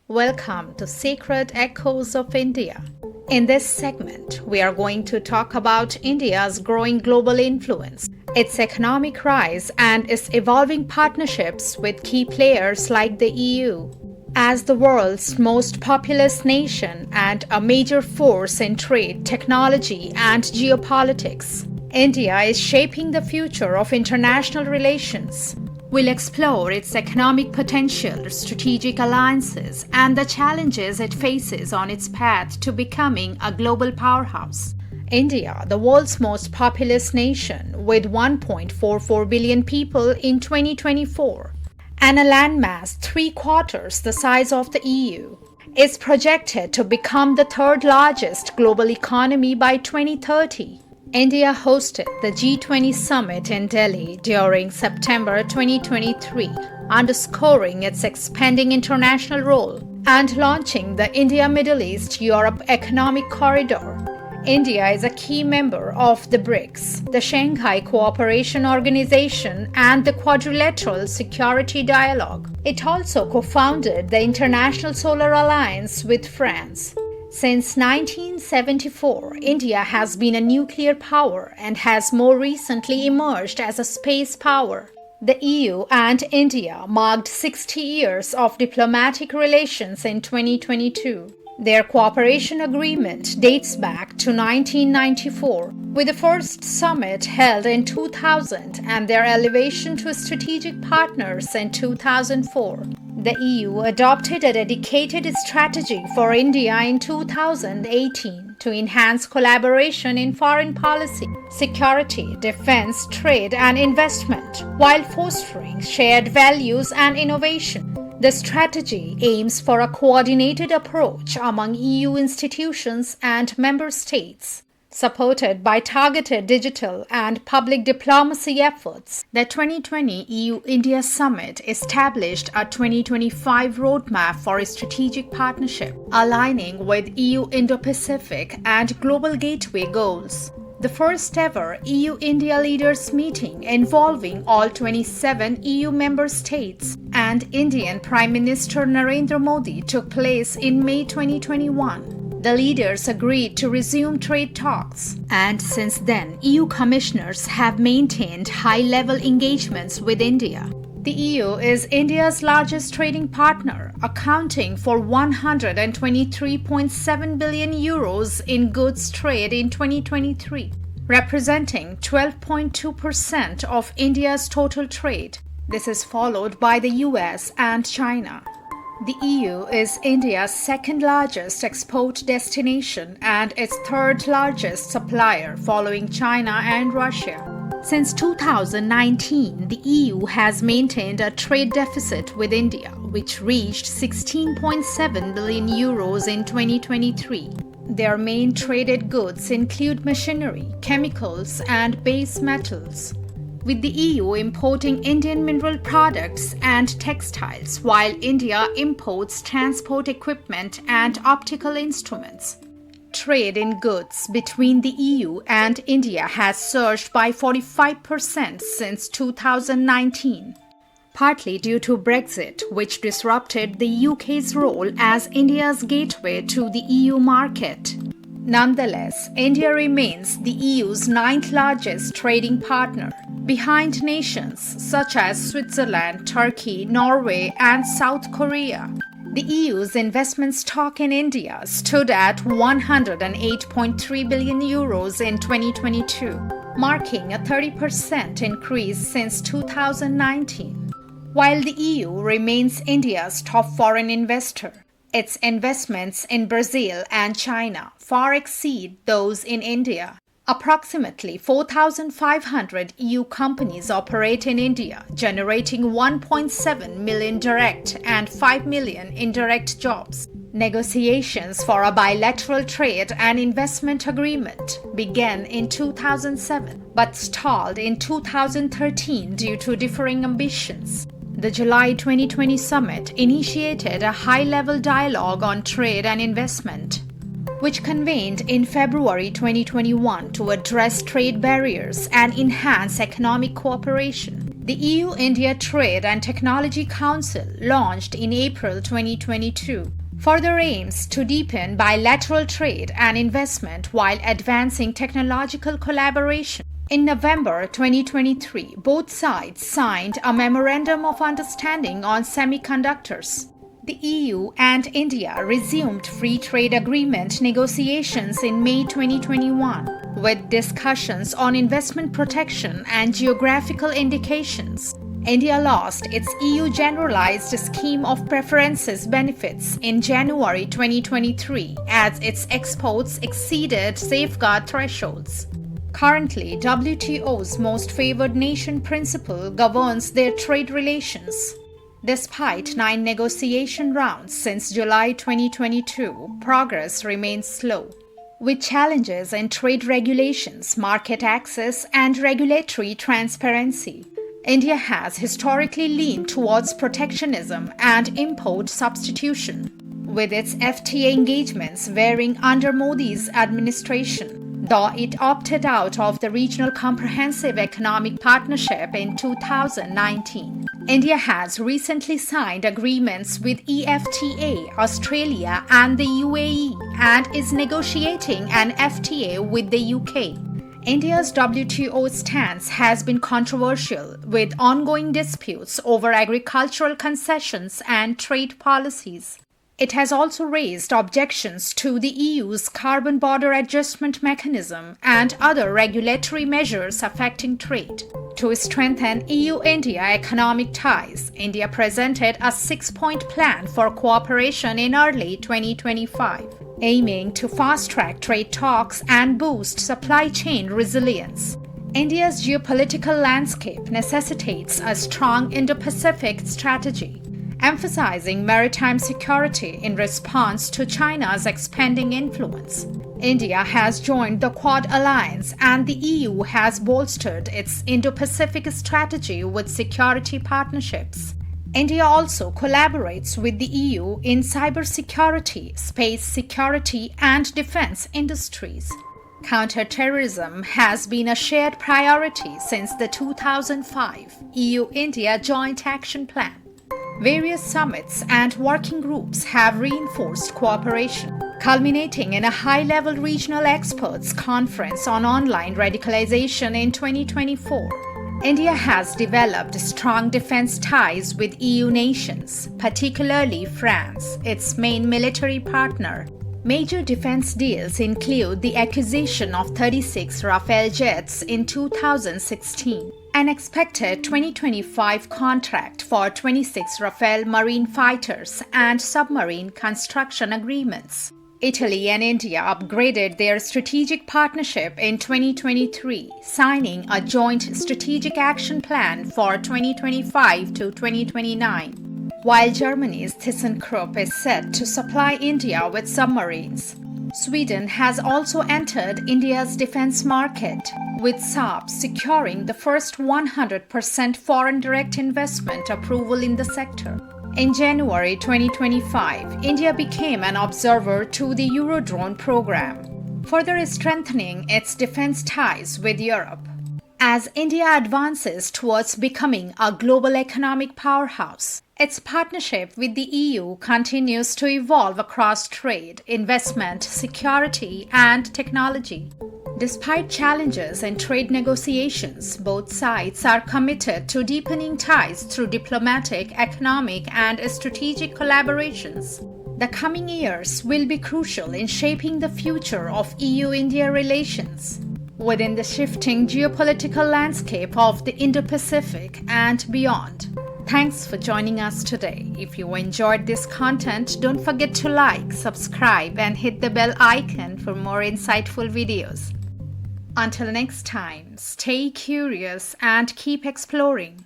Welcome to Sacred Echoes of India. In this segment, we are going to talk about India's growing global influence, its economic rise, and its evolving partnerships with key players like the EU. As the world's most populous nation and a major force in trade, technology, and geopolitics, India is shaping the future of international relations. We'll explore its economic potential, strategic alliances, and the challenges it faces on its path to becoming a global powerhouse. India, the world's most populous nation, with 1.44 billion people in 2024, and a landmass three-quarters the size of the EU, is projected to become the third largest global economy by 2030. India hosted the G20 summit in Delhi during September 2023, underscoring its expanding international role and launching the India-Middle East-Europe Economic Corridor. India is a key member of the BRICS, the Shanghai Cooperation Organization, and the Quadrilateral Security Dialogue. It also co-founded the International Solar Alliance with France. Since 1974, India has been a nuclear power and has more recently emerged as a space power. The EU and India marked 60 years of diplomatic relations in 2022. Their cooperation agreement dates back to 1994, with the first summit held in 2000 and their elevation to strategic partners in 2004. The EU adopted a dedicated strategy for India in 2018 to enhance collaboration in foreign policy, security, defense, trade, and investment, while fostering shared values and innovation. The strategy aims for a coordinated approach among EU institutions and member states, supported by targeted digital and public diplomacy efforts. The 2020 EU-India Summit established a 2025 roadmap for a strategic partnership, aligning with EU Indo-Pacific and Global Gateway goals. The first ever EU-India leaders meeting involving all 27 EU member states and Indian Prime Minister Narendra Modi took place in May 2021. The leaders agreed to resume trade talks, and since then, EU commissioners have maintained high-level engagements with India. The EU is India's largest trading partner, accounting for 123.7 billion euros in goods trade in 2023, representing 12.2% of India's total trade. This is followed by the US and China. The EU is India's second largest export destination and its third largest supplier, following China and Russia. Since 2019, the EU has maintained a trade deficit with India, which reached 16.7 billion euros in 2023. Their main traded goods include machinery, chemicals, and base metals, with the EU importing Indian mineral products and textiles, while India imports transport equipment and optical instruments. Trade in goods between the EU and India has surged by 45% since 2019, partly due to Brexit, which disrupted the UK's role as India's gateway to the EU market. Nonetheless, India remains the EU's ninth largest trading partner, behind nations such as Switzerland, Turkey, Norway, and South Korea. The EU's investment stock in India stood at 108.3 billion euros in 2022, marking a 30% increase since 2019. While the EU remains India's top foreign investor, its investments in Brazil and China far exceed those in India. Approximately 4,500 EU companies operate in India, generating 1.7 million direct and 5 million indirect jobs. Negotiations for a bilateral trade and investment agreement began in 2007 but stalled in 2013 due to differing ambitions. The July 2020 summit initiated a high-level dialogue on trade and investment, which convened in February 2021 to address trade barriers and enhance economic cooperation. The EU-India Trade and Technology Council, launched in April 2022, further aims to deepen bilateral trade and investment while advancing technological collaboration. In November 2023, both sides signed a Memorandum of Understanding on semiconductors. The EU and India resumed free trade agreement negotiations in May 2021, with discussions on investment protection and geographical indications. India lost its EU Generalized Scheme of Preferences benefits in January 2023 as its exports exceeded safeguard thresholds. Currently, WTO's Most Favored Nation principle governs their trade relations. Despite 9 negotiation rounds since July 2022, progress remains slow. With challenges in trade regulations, market access, and regulatory transparency, India has historically leaned towards protectionism and import substitution, with its FTA engagements varying under Modi's administration. Though it opted out of the Regional Comprehensive Economic Partnership in 2019. India has recently signed agreements with EFTA, Australia, and the UAE, and is negotiating an FTA with the UK. India's WTO stance has been controversial, with ongoing disputes over agricultural concessions and trade policies. It has also raised objections to the EU's Carbon Border Adjustment Mechanism and other regulatory measures affecting trade. To strengthen EU-India economic ties, India presented a 6-point plan for cooperation in early 2025, aiming to fast-track trade talks and boost supply chain resilience. India's geopolitical landscape necessitates a strong Indo-Pacific strategy, emphasizing maritime security in response to China's expanding influence. India has joined the Quad Alliance, and the EU has bolstered its Indo-Pacific strategy with security partnerships. India also collaborates with the EU in cybersecurity, space security, and defense industries. Counterterrorism has been a shared priority since the 2005 EU-India Joint Action Plan. Various summits and working groups have reinforced cooperation, culminating in a high-level regional experts conference on online radicalization in 2024. India has developed strong defense ties with EU nations, particularly France, its main military partner. Major defense deals include the acquisition of 36 Rafale jets in 2016, an expected 2025 contract for 26 Rafale marine fighters, and submarine construction agreements. Italy and India upgraded their strategic partnership in 2023, signing a joint strategic action plan for 2025 to 2029, while Germany's ThyssenKrupp is set to supply India with submarines. Sweden has also entered India's defense market, with Saab securing the first 100% foreign direct investment approval in the sector. In January 2025, India became an observer to the Eurodrone program, further strengthening its defense ties with Europe. As India advances towards becoming a global economic powerhouse, its partnership with the EU continues to evolve across trade, investment, security, and technology. Despite challenges in trade negotiations, both sides are committed to deepening ties through diplomatic, economic, and strategic collaborations. The coming years will be crucial in shaping the future of EU-India relations within the shifting geopolitical landscape of the Indo-Pacific and beyond. Thanks for joining us today. If you enjoyed this content, don't forget to like, subscribe, and hit the bell icon for more insightful videos. Until next time, stay curious and keep exploring.